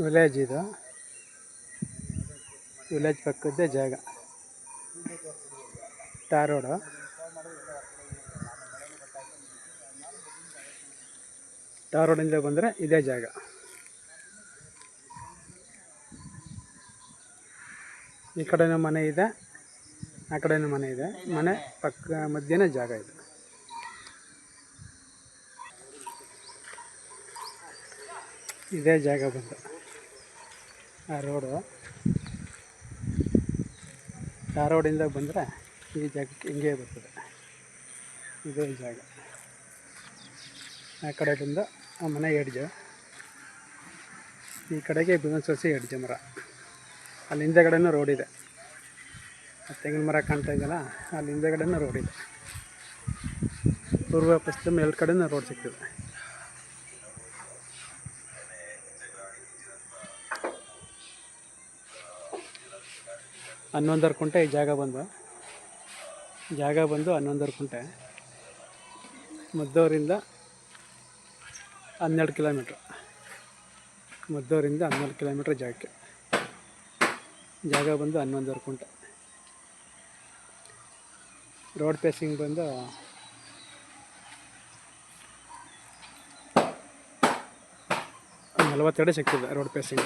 Village ಇದು. Village ಪಕ್ಕದ್ದೇ ಜಾಗ. Tar road. ಟಾರ್ ರೋಡಿಂದ ಬಂದರೆ ಇದೇ ಜಾಗ. ಈ ಕಡೆನೂ ಮನೆ ಇದೆ, ಆ ಕಡೆನೂ ಮನೆ ಇದೆ. ಮನೆ ಪಕ್ಕ ಮಧ್ಯೆನೇ ಜಾಗ ಇದೆ. ಇದೇ ಜಾಗ ಬಂದು ಆ ರೋಡು. ಆ ರೋಡಿಂದ ಬಂದರೆ ಈ ಜಾಗಕ್ಕೆ ಹಿಂಗೆ ಬರ್ತದೆ. ಇದೇ ಜಾಗ. ಆ ಕಡೆ ಬಂದು ಆ ಮನೆ ಎಡ್ಜು, ಈ ಕಡೆಗೆ ಬಿದನ್ ಸಸಿ ಎಡ್ಜು ಮರ. ಅಲ್ಲಿ ಹಿಂದೆಗಡೆನೂ ರೋಡ್ ಇದೆ. ಆ ತೆಂಗಿನ ಮರ ಕಾಣ್ತಾ ಇದೆಯಲ್ಲ, ಅಲ್ಲಿ ಹಿಂದೆಗಡೆನೂ ರೋಡ್ ಇದೆ. ಪೂರ್ವ ಪಶ್ಚಿಮ ಎರಡು ಕಡೆನೂ ರೋಡ್ ಸಿಗ್ತದೆ. ಹನ್ನೊಂದರ ಕುಂಟೆ ಈ ಜಾಗ ಬಂದು 11 ಕುಂಟೆ. ಮದ್ದೂರಿಂದ 12 ಕಿಲೋಮೀಟ್ರ್. ಮದ್ದೂರಿಂದ 12 ಕಿಲೋಮೀಟ್ರ್ ಜಾಗಕ್ಕೆ. ಜಾಗ ಬಂದು 11 ಕುಂಟೆ. ರೋಡ್ ಪೇಸಿಂಗ್ ಬಂದು 40 ಅಡಿ ಸಿಗ್ತದೆ ರೋಡ್ ಪೇಸಿಂಗ್.